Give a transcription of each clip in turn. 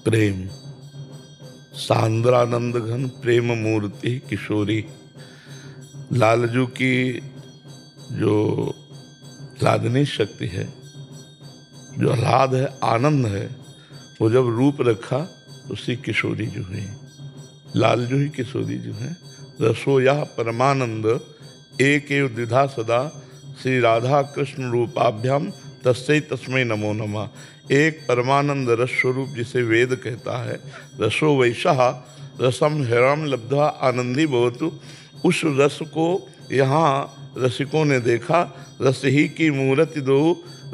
प्रेम सांद्रानंद घन प्रेम मूर्ति किशोरी। लालजू की जो लादनी शक्ति है, जो आह्लाद है, आनंद है, वो जब रूप रखा तो उसी किशोरी जो हुई, लालजू ही किशोरी जो है। रसोया परमानंद एक एव द्विधा सदा श्री राधा कृष्ण रूपाभ्याम तस्मै तस्मै नमो नमः। एक परमानंद रस स्वरूप जिसे वेद कहता है, रसो वैशा रसम हिरम लब्धा आनंदी भवतु। उस रस को यहाँ रसिकों ने देखा। रस ही की मूर्ति दो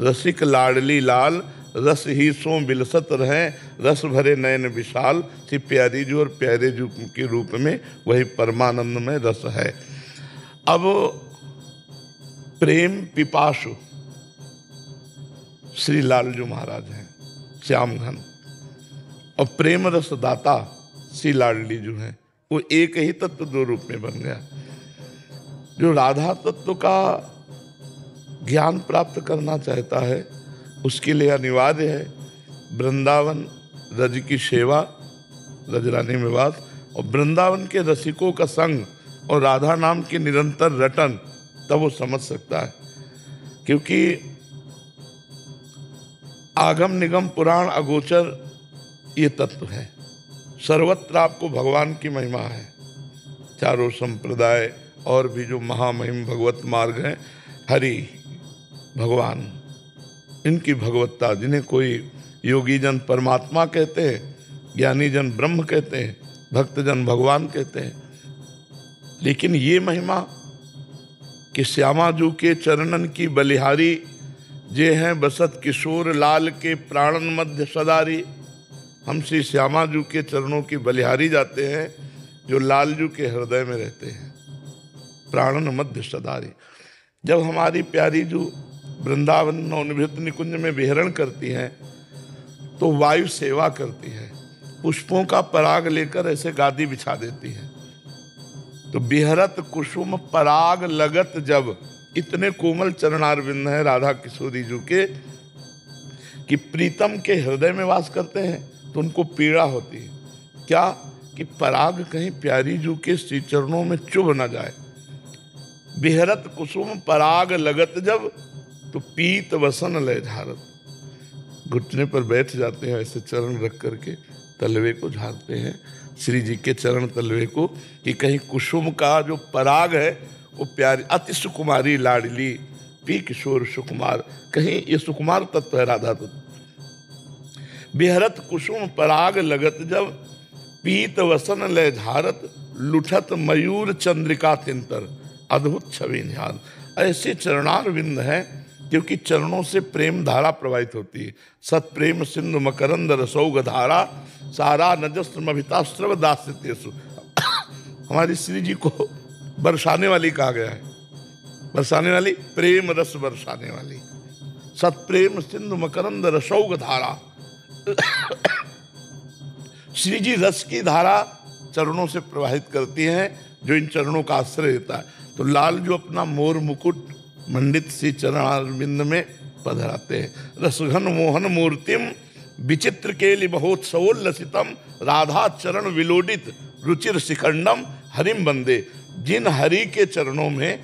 रसिक लाडली लाल, रस ही सो बिलसत रहे रस भरे नयन विशाल। श्री प्यारी जू और प्यारे जू के रूप में वही परमानंद में रस है। अब प्रेम पिपासु श्री लालजू महाराज हैं, श्याम घन, और प्रेम रस दाता श्री लाडली जू हैं। वो एक ही तत्व दो रूप में बन गया। जो राधा तत्व का ज्ञान प्राप्त करना चाहता है उसके लिए अनिवार्य है वृंदावन रज की सेवा, रजरानी में वास, और वृंदावन के रसिकों का संग और राधा नाम की निरंतर रटन, तब वो समझ सकता है। क्योंकि आगम निगम पुराण अगोचर ये तत्व है। सर्वत्र आपको भगवान की महिमा है। चारों संप्रदाय और भी जो महामहिम भगवत मार्ग हैं, हरि भगवान, इनकी भगवत्ता, जिन्हें कोई योगी जन परमात्मा कहते हैं, ज्ञानी जन ब्रह्म कहते हैं, भक्त जन भगवान कहते हैं। लेकिन ये महिमा कि श्यामाजू के चरणन की बलिहारी जे हैं बसत किशोर लाल के प्राणन मध्य सदारी। हम श्री श्यामाजू के चरणों की बलिहारी जाते हैं जो लालजू के हृदय में रहते हैं, प्राणन मध्य सदारी। जब हमारी प्यारी जू वृंदावन नवनिभृत निकुंज में विहरण करती हैं तो वायु सेवा करती है, पुष्पों का पराग लेकर ऐसे गादी बिछा देती है। तो बिहरत कुसुम पराग लगत जब, इतने कोमल चरणारविंद है राधा किशोरी जू के कि प्रीतम के हृदय में वास करते हैं तो उनको पीड़ा होती है। क्या कि पराग कहीं प्यारी जू के श्री चरणों में चुभ न जाए। बिहरत कुसुम पराग लगत जब, तो पीत वसन लय झारत। घुटने पर बैठ जाते हैं, ऐसे चरण रख करके तलवे को झाड़ते हैं, श्री जी के चरण तलवे को, कि कहीं कुसुम का जो पराग है वो प्यारी अति सुकुमारी लाडली पी किशोर सुकुमार, कहीं ये सुकुमार तत्व है राधा तत्व। बिहरत कुसुम पराग लगत जब, पीत वसन लय झारत, लुठत मयूर चंद्रिका तिंतर, अद्भुत छवि निहार। ऐसे चरणारविंद है क्योंकि चरणों से प्रेम धारा प्रवाहित होती है। सत प्रेम सिंधु मकरंद रसौग धारा, सारा नजस्त्रमभितास्त्रव दास्यतेषु। हमारी श्री जी को बरसाने वाली कहा गया है, बरसाने वाली, प्रेम रस बरसाने वाली। सत प्रेम सिंधु मकरंद रसौग धारा। श्री जी रस की धारा चरणों से प्रवाहित करती हैं जो इन चरणों का आश्रय लेता है। तो लाल जो अपना मोर मुकुट मंडित सी चरणारविंद में पधराते हैं। रसघन मोहन मूर्तिम विचित्र केलि महोत्सवोल्लसितम, राधा चरण विलोडित रुचिर शिखंडम हरिम बंदे। जिन हरि के चरणों में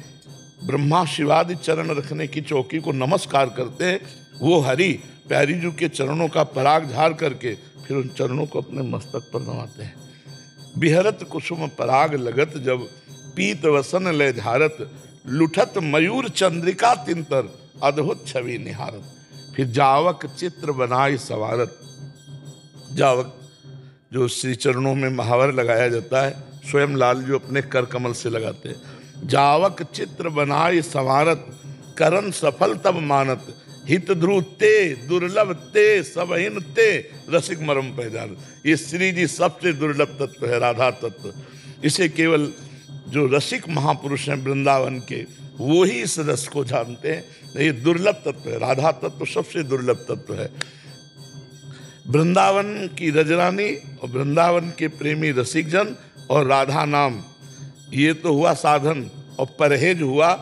ब्रह्मा शिवादि चरण रखने की चौकी को नमस्कार करते हैं, वो हरि प्यारी जू के चरणों का पराग झाड़ करके फिर उन चरणों को अपने मस्तक पर नवाते हैं। बिहरत कुसुम पराग लगत जब, पीत वसन लय झारत, लुठत मयूर चंद्रिका तिंतर, अद्भुत छवि निहारत। फिर जावक चित्र बनाई सवारत। जावक जो श्री चरणों में महावर लगाया जाता है, स्वयं लाल जो अपने कर कमल से लगाते हैं। जावक चित्र बनाई सवारत, करन सफल तब मानत, हित ध्रुव ते दुर्लभ ते सबहिन ते, रसिक मरम पहचान। ये श्री जी सबसे दुर्लभ तत्व है, राधा तत्व। इसे केवल जो रसिक महापुरुष हैं वृंदावन के, वो ही इस रस को जानते हैं। ये दुर्लभ तत्व है, राधा तत्व सबसे दुर्लभ तत्व है। वृंदावन की रजरानी और वृंदावन के प्रेमी रसिक जन और राधा नाम, ये तो हुआ साधन, और परहेज हुआ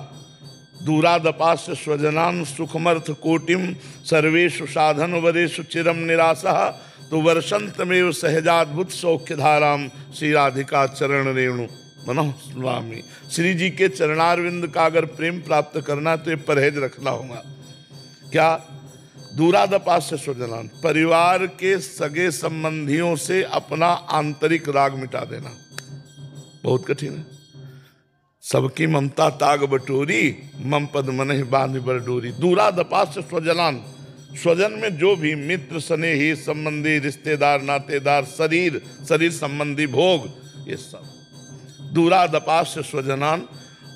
दूरादपास्य स्वजनान सुखमर्थ कोटिम सर्वेषु साधन वरेषु चिरम निराशा। तो वर्षंतमेव सहजाद्भुत सौख्य धाराम श्री राधिका चरण रेणु मनोह स्वामी। श्री जी के चरणारविंद का अगर प्रेम प्राप्त करना तो ये परहेज रखना होगा। क्या? दूरादपास्य स्वजनान, परिवार के सगे संबंधियों से अपना आंतरिक राग मिटा देना बहुत कठिन है। सबकी ममता ताग बटोरी, मम पद मनहि बांध बरडोरी। दूरादपास्य स्वजनान, स्वजन में जो भी मित्र स्नेही संबंधी रिश्तेदार नातेदार शरीर संबंधी भोग, ये सब दूरादपास्य स्वजनान।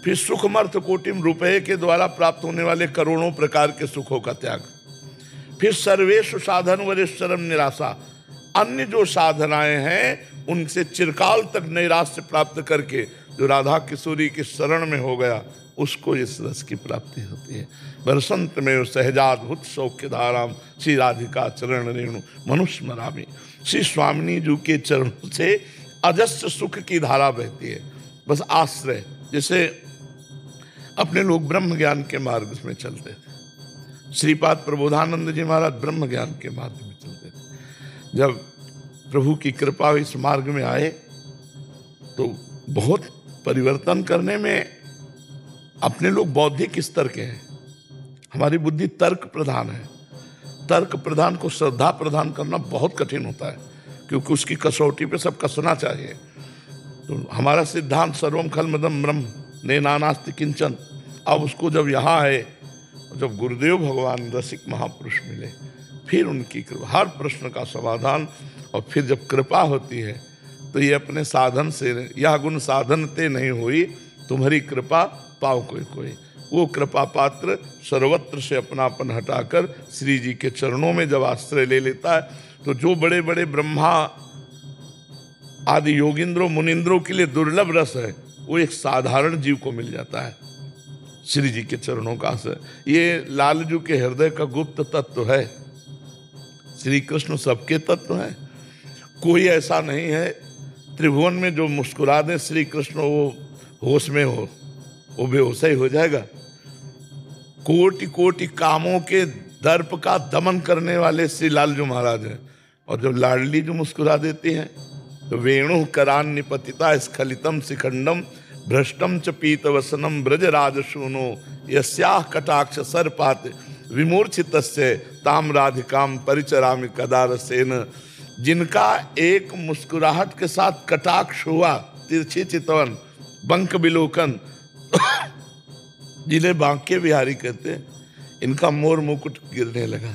फिर सुखमर्थ कोटिम, रुपये के द्वारा प्राप्त होने वाले करोड़ों प्रकार के सुखों का त्याग। फिर सर्वेषु साधन वरेश्वरम निराशा, अन्य जो साधनाएं हैं उनसे चिरकाल तक नैराश्य प्राप्त करके जो राधा किशोरी की शरण में हो गया उसको इस रस की प्राप्ति होती है। बरसंत में सहजाद्भुत सौख्य धाराम श्री राधिका चरण रेणु मनुस्मरामी। श्री स्वामिनी जी के चरणों से अजस्र सुख की धारा बहती है। बस आश्रय, जैसे अपने लोग ब्रह्म ज्ञान के मार्ग में चलते थे, श्रीपाद प्रबोधानंद जी महाराज ब्रह्म ज्ञान के मार्ग में चलते थे। जब प्रभु की कृपा इस मार्ग में आए तो बहुत परिवर्तन करने में अपने लोग बौद्धिक स्तर के हैं, हमारी बुद्धि तर्क प्रधान है। तर्क प्रधान को श्रद्धा प्रदान करना बहुत कठिन होता है, क्योंकि उसकी कसौटी पे सब कसना चाहिए। तो हमारा सिद्धांत सर्वम खलमदम ब्रह्म ने नानास्ति किंचन। अब उसको जब यहाँ है, जब गुरुदेव भगवान रसिक महापुरुष मिले, फिर उनकी कृपा, हर प्रश्न का समाधान, और फिर जब कृपा होती है तो ये अपने साधन से, यह गुण साधन ते नहीं हुई, तुम्हारी कृपा पाओ कोई कोई। वो कृपा पात्र सर्वत्र से अपनापन हटाकर श्री जी के चरणों में जब आश्रय ले लेता है, तो जो बड़े बड़े ब्रह्मा आदि योगिंद्रों मुनिंद्रों के लिए दुर्लभ रस है, वो एक साधारण जीव को मिल जाता है श्री जी के चरणों का आश्रय। ये लालजू के हृदय का गुप्त तत्व है। श्री कृष्ण सबके तत्व हैं, कोई ऐसा नहीं है त्रिभुवन में जो मुस्कुरा दे श्री कृष्ण वो होश में हो, वो बेहोश ही हो जाएगा। कोटि कोटि कामों के दर्प का दमन करने वाले श्री लालजू महाराज हैं। और जब लाडली जो मुस्कुरा देती हैं तो वेणु करान निपतिता स्खलितम शिखंडम भ्रष्टम च पीत वसनम ब्रजराज शूनो यस्याह कटाक्ष सर्पात विमूर्छितस्य ताम राधिकाम परिचरामि कदारसेन। जिनका एक मुस्कुराहट के साथ कटाक्ष हुआ, तिरछी चितवन, बंक बिलोकन, जिन्हें बांके बिहारी कहते हैं, इनका मोर मुकुट गिरने लगा,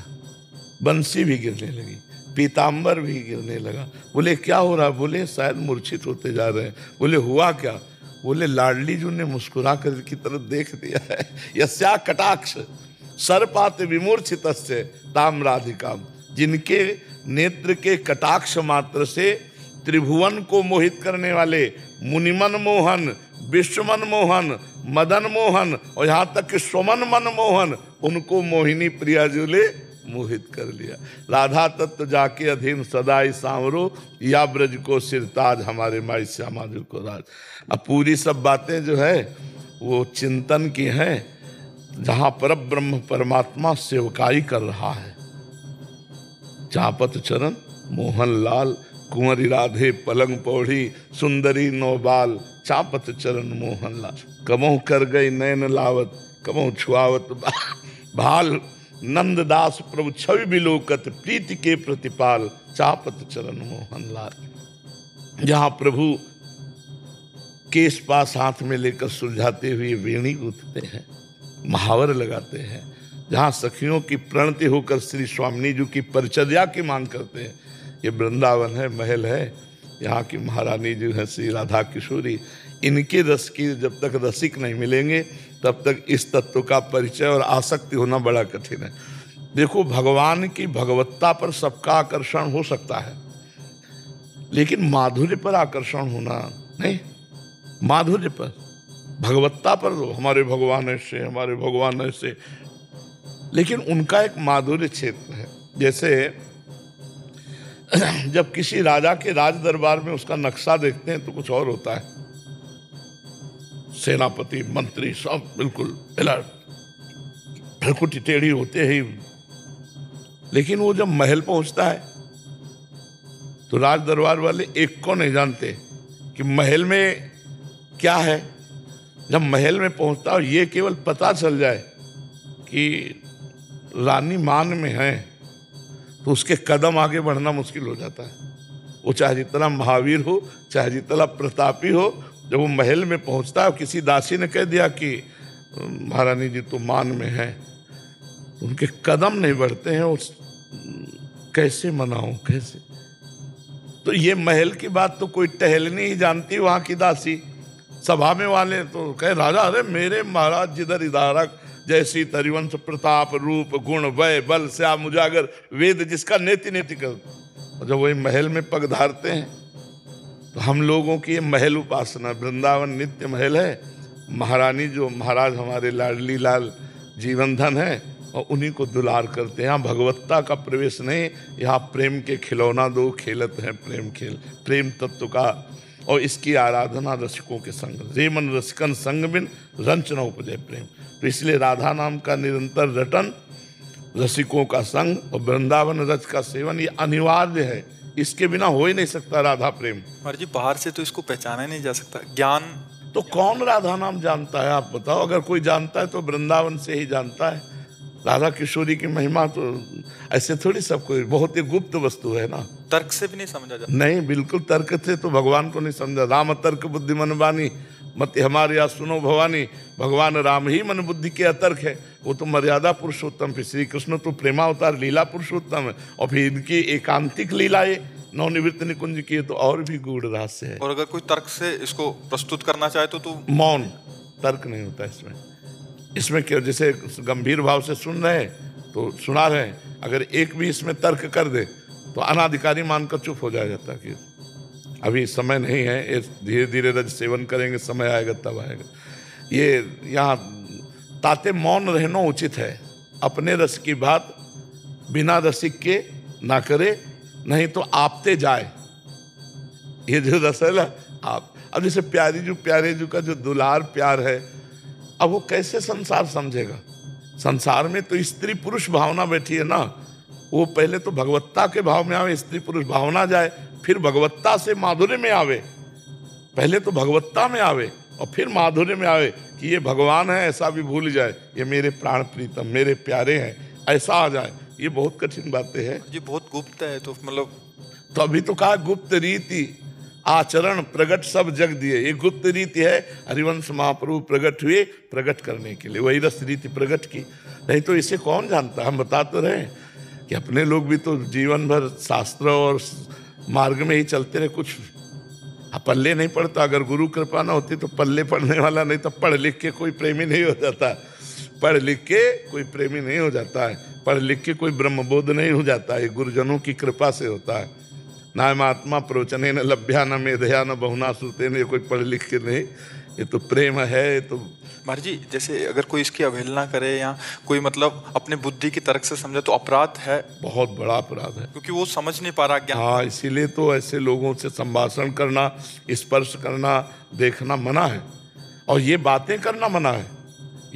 बंसी भी गिरने लगी, पीताम्बर भी गिरने लगा। बोले क्या हो रहा? बोले शायद मूर्छित होते जा रहे हैं। बोले हुआ क्या? बोले लाडली जी ने मुस्कुरा कर की तरफ देख दिया है। यस्या कटाक्ष सर्पात विमूर्छितस्य ताम राधिकाम। जिनके नेत्र के कटाक्ष मात्र से त्रिभुवन को मोहित करने वाले मुनिमन मोहन, विश्वमन मोहन, मदन मोहन और यहाँ तक कि स्वमन मन मोहन, उनको मोहिनी प्रिया जी ने मोहित कर लिया। राधा तत्व जाके अधीन सदाई सांवरो, या ब्रज को सिरताज हमारे माई श्यामा जी को राज। अब पूरी सब बातें जो है वो चिंतन की हैं, जहाँ पर ब्रह्म परमात्मा सेवकाई कर रहा है। चापत चरण मोहन लाल, कुंवरी राधे पलंग पौड़ी, सुंदरी नौबाल, चापत चरण मोहन लाल। कमों कर गई नैन लावत, कमों छुआवत भाल, नंददास प्रभु छवि बिलोकत, प्रीति के प्रतिपाल, चापत चरण मोहन लाल। जहाँ प्रभु केस पास हाथ में लेकर सुलझाते हुए वेणी गूंथते हैं, महावर लगाते हैं, जहाँ सखियों की प्रणति होकर श्री स्वामिनी जी की परिचर्या की मांग करते हैं। ये वृंदावन है, महल है, यहाँ की महारानी जी है श्री राधा किशोरी। इनके रस की जब तक रसिक नहीं मिलेंगे तब तक इस तत्व का परिचय और आसक्ति होना बड़ा कठिन है। देखो, भगवान की भगवत्ता पर सबका आकर्षण हो सकता है, लेकिन माधुर्य पर आकर्षण होना नहीं। माधुर्य पर, भगवत्ता पर हमारे भगवान ऐसे, हमारे भगवान ऐसे, लेकिन उनका एक माधुर्य क्षेत्र है। जैसे जब किसी राजा के राज दरबार में उसका नक्शा देखते हैं तो कुछ और होता है, सेनापति मंत्री सब बिल्कुल अलर्ट, भ्रकुटी टेढ़ी होते ही, लेकिन वो जब महल पहुंचता है तो राज दरबार वाले एक को नहीं जानते कि महल में क्या है। जब महल में पहुंचता और ये केवल पता चल जाए कि रानी मान में है, तो उसके कदम आगे बढ़ना मुश्किल हो जाता है। वो चाहे जितना महावीर हो, चाहे जितना प्रतापी हो, जब वो महल में पहुंचता है, किसी दासी ने कह दिया कि महारानी जी तो मान में है, उनके कदम नहीं बढ़ते हैं। उस कैसे मनाऊं, कैसे? तो ये महल की बात तो कोई टहलनी ही जानती, वहां की दासी। सभा में वाले तो कहे राजा, अरे मेरे महाराज जिधर इधारक, जैसी तरिवंश प्रताप रूप गुण वय बल श्याम उजागर वेद जिसका नेति नेति कर। जब वही महल में पग धारते हैं, तो हम लोगों की ये महल उपासना, वृंदावन नित्य महल है। महारानी जो महाराज हमारे लाडली लाल जीवन धन है, और उन्हीं को दुलार करते हैं। यहाँ भगवत्ता का प्रवेश नहीं, यहाँ प्रेम के खिलौना दो खेलत हैं प्रेम खेल, प्रेम तत्व का। और इसकी आराधना रसिकों के संग, रे मन रसिकन संग बिन रंच न उपजय प्रेम। तो इसलिए राधा नाम का निरंतर रटन, रसिकों का संग और वृंदावन रस का सेवन ये अनिवार्य है। इसके बिना हो ही नहीं सकता राधा प्रेम। महाराज जी बाहर से तो इसको पहचाना ही नहीं जा सकता। ज्ञान तो कौन राधा नाम जानता है, आप बताओ? अगर कोई जानता है तो वृंदावन से ही जानता है। राधा किशोरी की महिमा तो ऐसे थोड़ी सब कोई, बहुत ही गुप्त वस्तु है ना। तर्क से भी नहीं समझा जाता। नहीं, बिल्कुल तर्क से तो भगवान को नहीं समझा। राम तर्क बुद्धि मन बानी, मत हमारे या सुनो भवानी। भगवान राम ही मन बुद्धि के अतर्क है। वो तो मर्यादा पुरुषोत्तम, फिर श्री कृष्ण तो प्रेमावतार लीला पुरुषोत्तम है। और फिर इनकी एकांतिक लीलाएं नवनिवृत्त निकुंज की तो और भी गूढ़ रहस्य है। और अगर कोई तर्क से इसको प्रस्तुत करना चाहे तो मौन, तर्क नहीं होता इसमें। इसमें क्या, जैसे गंभीर भाव से सुन रहे हैं तो सुना रहे हैं, अगर एक भी इसमें तर्क कर दे तो अनाधिकारी मानकर चुप हो जाता कि अभी समय नहीं है, धीरे धीरे रज सेवन करेंगे, समय आएगा तब आएगा। ये यहाँ ताते मौन रहना उचित है। अपने रस की बात बिना रसिक के ना करे, नहीं तो आपते जाए। ये जो रस है ना, आप अब जैसे प्यारे जो का जो दुलार प्यार है, अब वो कैसे संसार समझेगा? संसार में तो स्त्री पुरुष भावना बैठी है ना। वो पहले तो भगवत्ता के भाव में आवे, स्त्री पुरुष भावना जाए, फिर भगवत्ता से माधुर्य में आवे। पहले तो भगवत्ता में आवे और फिर माधुर्य में आवे कि ये भगवान है, ऐसा भी भूल जाए, ये मेरे प्राण प्रीतम मेरे प्यारे हैं, ऐसा आ जाए। ये बहुत कठिन बातें हैं जी, बहुत गुप्त है। तो मतलब तो अभी तो कहा गुप्त रीति आचरण प्रगट सब जग दिए। ये गुप्त रीति है, हरिवंश महाप्रभु प्रकट हुए प्रकट करने के लिए, वही रस रीति प्रकट की। नहीं तो इसे कौन जानता? हम बता तो रहे कि अपने लोग भी तो जीवन भर शास्त्र और मार्ग में ही चलते रहे, कुछ पल्ले नहीं पड़ता। अगर गुरु कृपा ना होती तो पल्ले पड़ने वाला नहीं, तो पढ़ लिख के कोई प्रेमी नहीं हो जाता। पढ़ लिख के कोई प्रेमी नहीं हो जाता है, पढ़ लिख के कोई ब्रह्मबोध नहीं हो जाता है। गुरुजनों की कृपा से होता है। ना महात्मा प्रवचने न लभ्या न मेधया न बहुना श्रुते न, ये कोई पढ़ लिख के नहीं, ये तो प्रेम है। तो महाराज जी जैसे अगर कोई इसकी अवहेलना करे या कोई मतलब अपने बुद्धि की तर्क से समझे तो अपराध है, बहुत बड़ा अपराध है, क्योंकि वो समझ नहीं पा रहा ज्ञान। हाँ, इसीलिए तो ऐसे लोगों से संभाषण करना, स्पर्श करना, देखना मना है, और ये बातें करना मना है।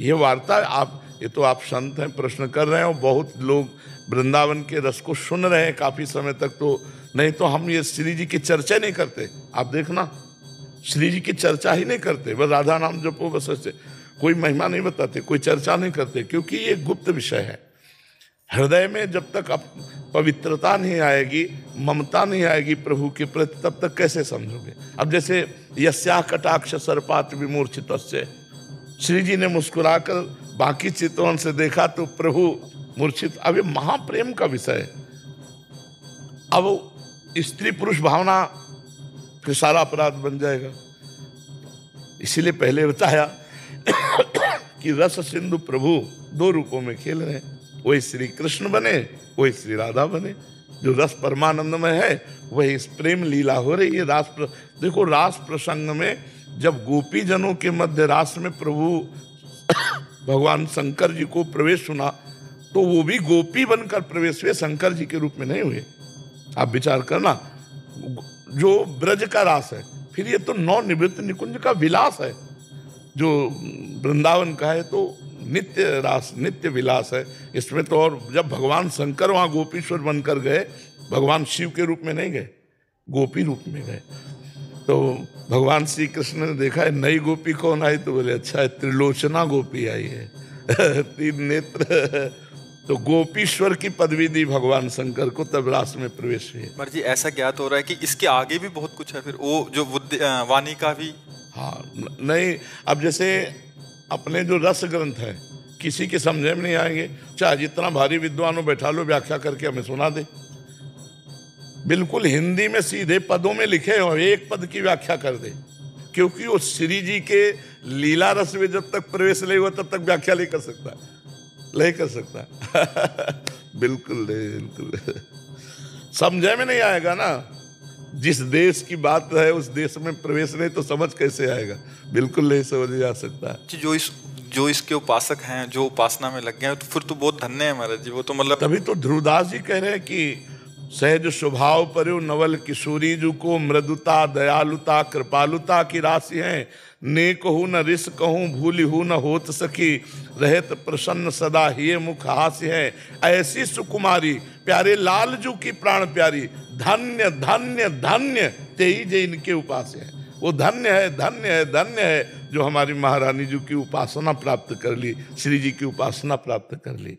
ये वार्ता आप, ये तो आप संत हैं, प्रश्न कर रहे हैं, और बहुत लोग वृंदावन के रस को सुन रहे हैं काफी समय तक। तो नहीं तो हम ये श्री जी की चर्चा नहीं करते। आप देखना, श्री जी की चर्चा ही नहीं करते, बस राधा नाम जपो, बस ऐसे कोई महिमा नहीं बताते, कोई चर्चा नहीं करते, क्योंकि ये गुप्त विषय है। हृदय में जब तक पवित्रता नहीं आएगी, ममता नहीं आएगी प्रभु के प्रति, तब तक कैसे समझोगे? अब जैसे यस्या कटाक्ष सर्पात विमूर्छितस्य, श्री जी ने मुस्कुराकर बाकी चितवन से देखा तो प्रभु मूर्छित। अब ये महाप्रेम का विषय है। अब स्त्री पुरुष भावना फिर सारा अपराध बन जाएगा। इसीलिए पहले बताया कि रस सिंधु प्रभु दो रूपों में खेल रहे हैं, वही श्री कृष्ण बने, वही श्री राधा बने। जो रस परमानंद में है वही इस प्रेम लीला हो रही है। देखो रास प्रसंग में जब गोपी जनों के मध्य रास में प्रभु भगवान शंकर जी को प्रवेश सुना, तो वो भी गोपी बनकर प्रवेश हुए, शंकर जी के रूप में नहीं हुए। आप विचार करना, जो ब्रज का रास है, फिर ये तो नवनिवृत्त निकुंज का विलास है। जो वृंदावन का है तो नित्य रास, नित्य विलास है इसमें तो। और जब भगवान शंकर वहाँ गोपीश्वर बनकर गए, भगवान शिव के रूप में नहीं गए, गोपी रूप में गए। तो भगवान श्री कृष्ण ने देखा है नई गोपी कौन आई, तो बोले अच्छा है त्रिलोचना गोपी आई है 3 नेत्र। तो गोपीश्वर की पदवी दी भगवान शंकर को, तब रास में प्रवेश हुए। पर जी ऐसा ज्ञात हो रहा है कि इसके आगे भी बहुत कुछ है, फिर वो जो वाणी का भी। हाँ नहीं, अब जैसे अपने जो रस ग्रंथ है किसी के समझे में नहीं आएंगे, चाहे जितना भारी विद्वानों बैठा लो व्याख्या करके हमें सुना दे, बिल्कुल हिंदी में सीधे पदों में लिखे हो, एक पद की व्याख्या कर दे, क्योंकि वो श्री जी के लीला रस में जब तक प्रवेश नहीं हुआ तब तक व्याख्या नहीं कर सकता, नहीं कर सकता बिल्कुल नहीं, बिल्कुल समझे में नहीं आएगा ना। जिस देश की बात है उस देश में प्रवेश नहीं तो समझ कैसे आएगा, बिल्कुल नहीं समझ आ सकता। जो इसके उपासक हैं, जो उपासना में लग गए हैं, तो फिर तो बहुत धन्य है महाराज जी, वो तो मतलब। तभी तो ध्रुवदास जी कह रहे हैं कि सहज स्वभाव पर्यो नवल किशोरी जू को मृदुता दयालुता कृपालुता की राशि है, ने कहूँ न रिस कहूँ भूली हूँ न होत सकी, रहत प्रसन्न सदा ही मुख हास्य है, ऐसी सुकुमारी प्यारे लाल जू की प्राण प्यारी, धन्य धन्य धन्य तेई जे इनके उपास है। वो धन्य है, धन्य है, धन्य है जो हमारी महारानी जी की उपासना प्राप्त कर ली, श्री जी की उपासना प्राप्त कर ली।